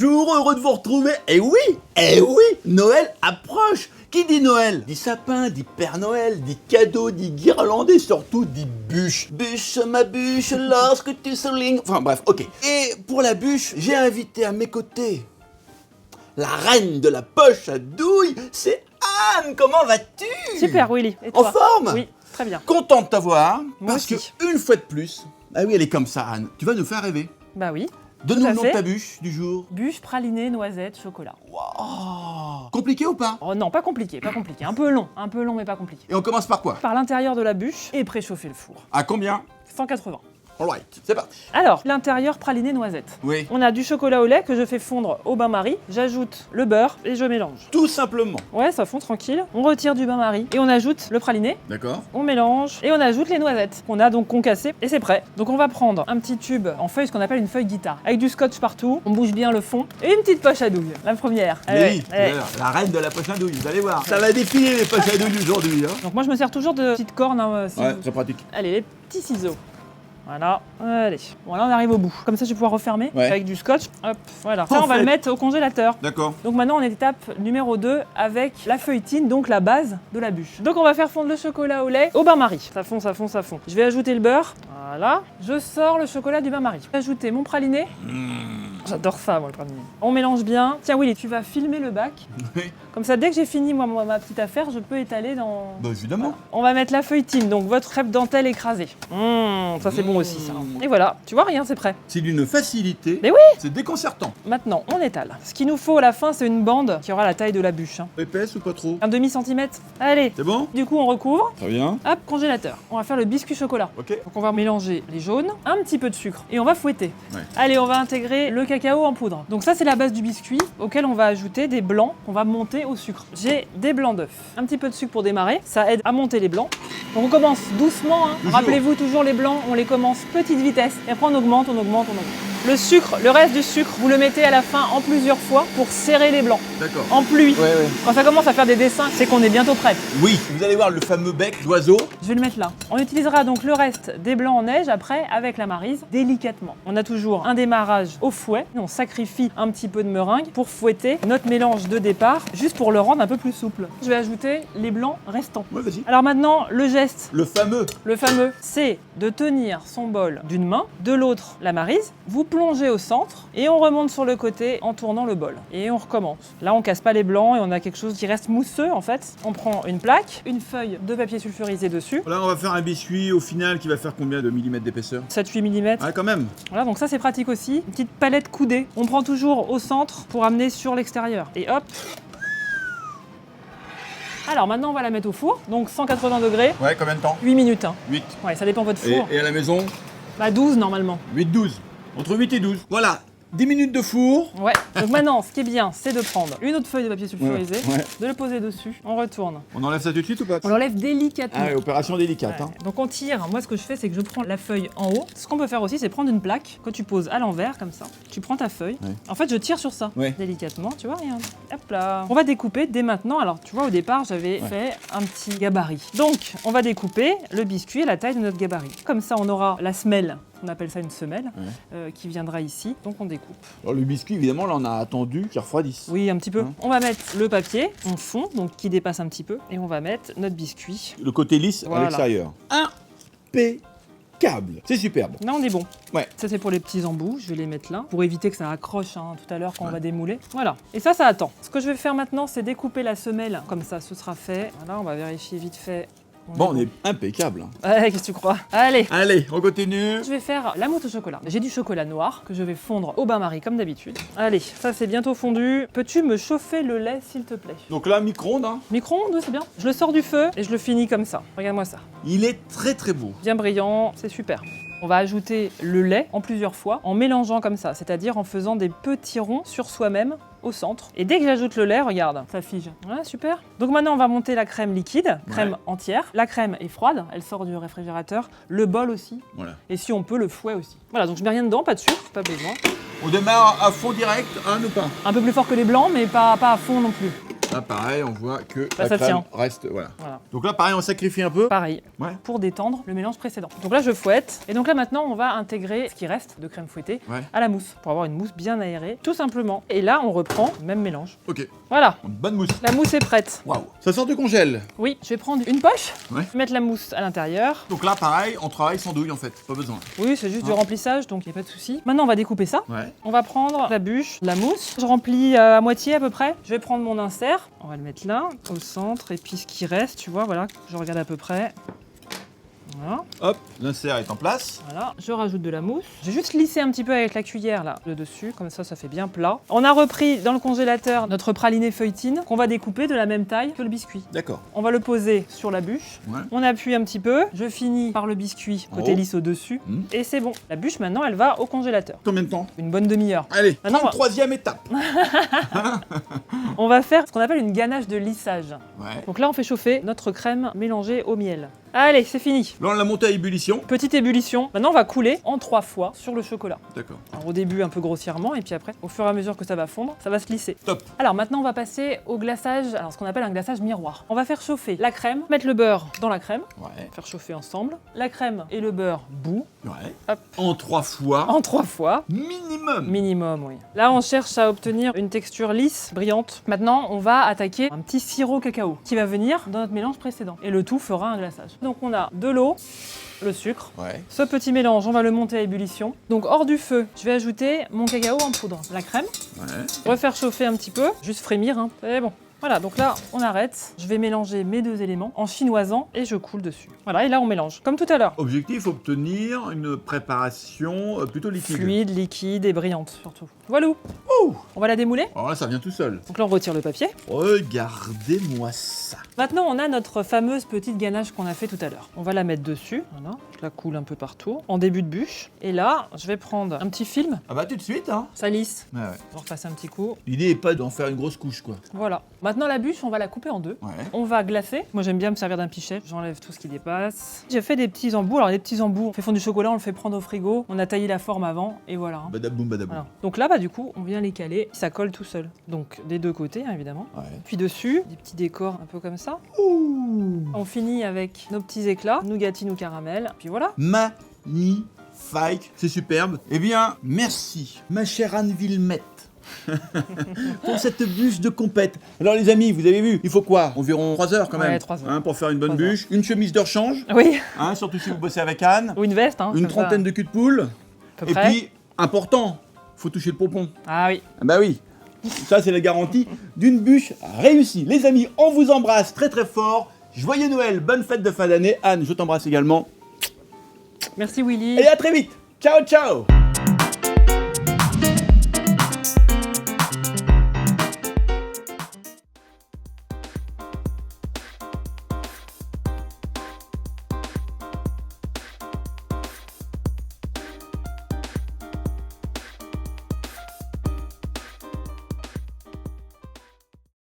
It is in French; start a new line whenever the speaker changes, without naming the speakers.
Bonjour, heureux de vous retrouver. Eh oui, Noël approche. Qui dit Noël dit sapin, dit Père Noël, dit cadeau, dit guirlande et surtout dit bûche. Bûche, ma bûche, lorsque tu soulignes... Enfin bref, ok. Et pour la bûche, j'ai invité à mes côtés la reine de la poche à douille, c'est Anne. Comment vas-tu?
Super, Willy. Et
En
toi?
forme?
Oui, très bien.
Content de t'avoir,
Moi
parce
aussi.
que une fois de plus, ah oui, elle est comme ça, Anne. Tu vas nous faire rêver.
Bah oui.
Donne-nous
Tout à
le nom de
fait.
ta bûche du jour.
Bûche, praliné, noisette, chocolat.
Wow. Compliqué ou pas?
Oh non, pas compliqué, pas compliqué. Un peu long mais pas compliqué.
Et on commence par quoi?
Par l'intérieur de la bûche et préchauffer le four.
À combien?
180.
Alright, c'est parti.
Alors, l'intérieur praliné noisette.
Oui.
On a du chocolat au lait que je fais fondre au bain-marie. J'ajoute le beurre et je mélange.
Tout simplement.
Ouais, ça fond tranquille. On retire du bain-marie et on ajoute le praliné.
D'accord.
On mélange et on ajoute les noisettes qu'on a donc concassées et c'est prêt. Donc on va prendre un petit tube en feuille, ce qu'on appelle une feuille guitare, avec du scotch partout, on bouge bien le fond et une petite poche à douille, la première.
Oui,
Allez.
la reine de la poche à douille, vous allez voir. Ça va défiler les poches à douille aujourd'hui. Hein.
Donc moi je me sers toujours de petites cornes. Hein, si
Ouais,
vous-
très pratique.
Allez, les petits ciseaux. Voilà, allez. Bon là on arrive au bout. Comme ça je vais pouvoir refermer
Ouais.
avec du scotch. Hop, voilà. Ça on va
fait.
le mettre au congélateur.
D'accord.
Donc maintenant on est étape numéro 2 avec la feuilletine, donc la base de la bûche. Donc on va faire fondre le chocolat au lait au bain-marie. Ça fond, ça fond, ça fond. Je vais ajouter le beurre. Voilà. Je sors le chocolat du bain-marie. Je vais ajouter mon praliné. J'adore ça moi le praliné. On mélange bien. Tiens Willy, tu vas filmer le bac.
Oui.
Comme ça dès que j'ai fini moi ma petite affaire, je peux étaler dans...
Bah évidemment.
On va mettre la feuilletine, donc votre crêpe dentelle écrasée. Ça c'est bon aussi ça. Et voilà, tu vois rien, c'est prêt.
C'est d'une facilité.
Mais oui.
C'est déconcertant.
Maintenant, on étale. Ce qu'il nous faut à la fin, c'est une bande qui aura la taille de la bûche. Hein.
Épaisse ou pas trop?
Un demi-centimètre. Allez.
C'est bon?
Du coup, on recouvre.
Très bien.
Hop, congélateur. On va faire le biscuit chocolat.
Ok.
Donc on va mélanger les jaunes, un petit peu de sucre et on va fouetter.
Ouais.
Allez, on va intégrer le cacao en poudre. Donc ça c'est la base du biscuit auquel on va ajouter des blancs qu'on va monter au sucre. J'ai des blancs d'œufs, un petit peu de sucre pour démarrer, ça aide à monter les blancs. Donc on commence doucement, hein.
Toujours.
Rappelez-vous toujours les blancs, on les commence petite vitesse et après on augmente, on augmente, on augmente. Le sucre, le reste du sucre, vous le mettez à la fin en plusieurs fois pour serrer les blancs.
D'accord.
En pluie.
Ouais.
Quand ça commence à faire des dessins, c'est qu'on est bientôt prêt.
Oui. Vous allez voir le fameux bec d'oiseau.
Je vais le mettre là. On utilisera donc le reste des blancs en neige après avec la maryse délicatement. On a toujours un démarrage au fouet. On sacrifie un petit peu de meringue pour fouetter notre mélange de départ, juste pour le rendre un peu plus souple. Je vais ajouter les blancs restants.
Ouais, vas-y.
Alors maintenant, le geste,
Le fameux.
le fameux, c'est de tenir son bol d'une main, de l'autre la maryse, vous plongez au centre et on remonte sur le côté en tournant le bol. Et on recommence. Là, on casse pas les blancs et on a quelque chose qui reste mousseux en fait. On prend une plaque, une feuille de papier sulfurisé dessus,
Là, on va faire un biscuit au final qui va faire combien de millimètres d'épaisseur?
7-8 mm.
Ah, quand même.
Voilà, donc ça c'est pratique aussi. Une petite palette coudée. On prend toujours au centre pour amener sur l'extérieur. Et hop. Alors maintenant on va la mettre au four, donc 180 degrés,
Ouais, combien de temps?
8 minutes. Hein.
8.
Ouais, ça dépend de votre four.
Et à la maison?
Bah 12 normalement.
8-12. Entre 8 et 12. Voilà. 10 minutes de four.
Ouais. Donc maintenant, ce qui est bien, c'est de prendre une autre feuille de papier sulfurisé,
Ouais.
de le poser dessus, on retourne.
On enlève ça tout de suite ou pas?
On l'enlève délicatement.
Ah ouais, opération délicate.
Ouais.
Hein.
Donc on tire, moi ce que je fais c'est que je prends la feuille en haut. Ce qu'on peut faire aussi c'est prendre une plaque que tu poses à l'envers comme ça. Tu prends ta feuille.
Ouais.
En fait je tire sur ça
Ouais.
délicatement, tu vois, regarde. Hop là. On va découper dès maintenant. Alors tu vois au départ j'avais fait un petit gabarit. Donc on va découper le biscuit à la taille de notre gabarit. Comme ça on aura la semelle. On appelle ça une semelle qui viendra ici. Donc on découpe.
Alors le biscuit, évidemment, là on a attendu qu'il refroidisse.
Oui, un petit peu.
Hein.
On va mettre le papier en fond, donc qui dépasse un petit peu, et on va mettre notre biscuit.
Le côté lisse
Voilà.
à l'extérieur. Impeccable. C'est superbe.
Là, on est bon.
Ouais.
Ça, c'est pour les petits embouts. Je vais les mettre là pour éviter que ça accroche tout à l'heure quand on va démouler. Voilà. Et ça attend. Ce que je vais faire maintenant, c'est découper la semelle. Comme ça, ce sera fait. Voilà, on va vérifier vite fait.
Bon, on est impeccable. Hein.
Ouais, qu'est-ce que tu crois? Allez.
Allez, on continue.
Je vais faire la mousse au chocolat. J'ai du chocolat noir que je vais fondre au bain-marie comme d'habitude. Allez, ça c'est bientôt fondu. Peux-tu me chauffer le lait s'il te plaît?
Donc là, micro-ondes. Hein.
Micro-ondes, oui, c'est bien. Je le sors du feu et je le finis comme ça. Regarde-moi ça.
Il est très très beau.
Bien brillant, c'est super. On va ajouter le lait en plusieurs fois, en mélangeant comme ça, c'est-à-dire en faisant des petits ronds sur soi-même au centre. Et dès que j'ajoute le lait, regarde, ça fige. Ouais, super. Donc maintenant, on va monter la crème liquide, crème entière. La crème est froide, elle sort du réfrigérateur. Le bol aussi.
Voilà.
Et si on peut, le fouet aussi. Voilà, donc je mets rien dedans, pas de sucre, pas besoin.
On démarre à fond direct, hein, ou pas?
Un peu plus fort que les blancs, mais pas à fond non plus.
Là, pareil, on voit que
Là,
la
ça
crème
tient.
reste, voilà.
Voilà.
Donc là, pareil, on sacrifie un peu.
Pareil,
Ouais.
pour détendre le mélange précédent. Donc là, je fouette. Et donc là, maintenant, on va intégrer ce qui reste de crème fouettée
Ouais.
à la mousse, pour avoir une mousse bien aérée, tout simplement. Et là, on reprend le même mélange.
Ok,
Voilà,
une bonne mousse.
la mousse est prête.
Waouh. Ça sort du congèle.
Oui, je vais prendre une poche,
Ouais.
mettre la mousse à l'intérieur.
Donc là, pareil, on travaille sans douille en fait, pas besoin.
Oui, c'est juste du
Ah.
remplissage, donc il n'y a pas de souci. Maintenant, on va découper ça.
Ouais.
On va prendre la bûche, la mousse. Je remplis à moitié à peu près. Je vais prendre mon insert. On va le mettre là, au centre. Et puis ce qui reste, tu vois, voilà, je regarde à peu près. Voilà,
Hop, l'insert est en place.
voilà. Je rajoute de la mousse. J'ai juste lissé un petit peu avec la cuillère là, le dessus, comme ça fait bien plat. On a repris dans le congélateur notre praliné feuilletine qu'on va découper de la même taille que le biscuit.
D'accord.
On va le poser sur la bûche.
Ouais.
On appuie un petit peu. Je finis par le biscuit côté
Oh.
lisse au-dessus.
Mmh.
Et c'est bon. La bûche maintenant, elle va au congélateur.
Combien de temps?
Une bonne demi-heure.
Allez,
Maintenant, on va-
33e étape.
On va faire ce qu'on appelle une ganache de lissage.
Ouais.
Donc là, on fait chauffer notre crème mélangée au miel. Allez, c'est fini.
Là, on l'a monté à ébullition.
Petite ébullition. Maintenant, on va couler en 3 fois sur le chocolat.
D'accord.
Alors, au début, un peu grossièrement, et puis après, au fur et à mesure que ça va fondre, ça va se lisser.
Top.
Alors maintenant, on va passer au glaçage, alors ce qu'on appelle un glaçage miroir. On va faire chauffer la crème, mettre le beurre dans la crème,
Ouais.
faire chauffer ensemble. La crème et le beurre bout,
Ouais.
hop,
En 3 fois.
en 3 fois.
Minimum.
Minimum, oui. Là, on cherche à obtenir une texture lisse, brillante. Maintenant, on va attaquer un petit sirop cacao qui va venir dans notre mélange précédent. Et le tout fera un glaçage. Donc, on a de l'eau, le sucre.
Ouais.
Ce petit mélange, on va le monter à ébullition. Donc, hors du feu, je vais ajouter mon cacao en poudre, la crème.
Ouais.
Refaire chauffer un petit peu, juste frémir, hein. C'est bon. Voilà, donc là, on arrête. Je vais mélanger mes deux éléments en chinoisant et je coule dessus. Voilà, et là, on mélange, comme tout à l'heure.
Objectif, obtenir une préparation plutôt liquide.
Fluide, liquide et brillante, surtout. Voilà.
Ouh.
On va la démouler.
Alors là, ça vient tout seul.
Donc là, on retire le papier.
Regardez-moi ça.
Maintenant, on a notre fameuse petite ganache qu'on a fait tout à l'heure. On va la mettre dessus. Voilà, je la coule un peu partout, en début de bûche. Et là, je vais prendre un petit film.
Ah bah tout de suite, hein.
Ça lisse.
Ouais, ouais.
On va repasser un petit coup.
L'idée est pas d'en faire une grosse couche, quoi.
Voilà. Maintenant, la bûche, on va la couper en deux.
Ouais.
On va glacer. Moi, j'aime bien me servir d'un pichet. J'enlève tout ce qui dépasse. J'ai fait des petits embouts. Alors, les petits embouts, on fait fondre du chocolat, on le fait prendre au frigo. On a taillé la forme avant et voilà.
Badaboum, badaboum.
Voilà. Donc là, bah, du coup, on vient les caler. Ça colle tout seul. Donc, des deux côtés, hein, évidemment.
Ouais.
Puis dessus, des petits décors un peu comme ça.
Ouh.
On finit avec nos petits éclats, nougatine ou caramel. Puis voilà.
Magnifique. C'est superbe. Eh bien, merci, ma chère Anne Villemette. Pour cette bûche de compète. Alors les amis, vous avez vu, il faut quoi? Environ 3 heures quand même.
Ouais, 3 heures.
Hein, pour faire une bonne
3 heures.
bûche. Une chemise de rechange,
Oui.
hein, surtout si vous bossez avec Anne.
Ou une veste, hein.
Une
comme ça,
trentaine de culs de poule.
à peu
Et
près.
puis, important, faut toucher le pompon.
Ah oui.
Ah bah oui, ça c'est la garantie d'une bûche réussie. Les amis, on vous embrasse très très fort. Joyeux Noël, bonne fête de fin d'année. Anne, je t'embrasse également.
Merci Willy.
Et à très vite. Ciao, ciao.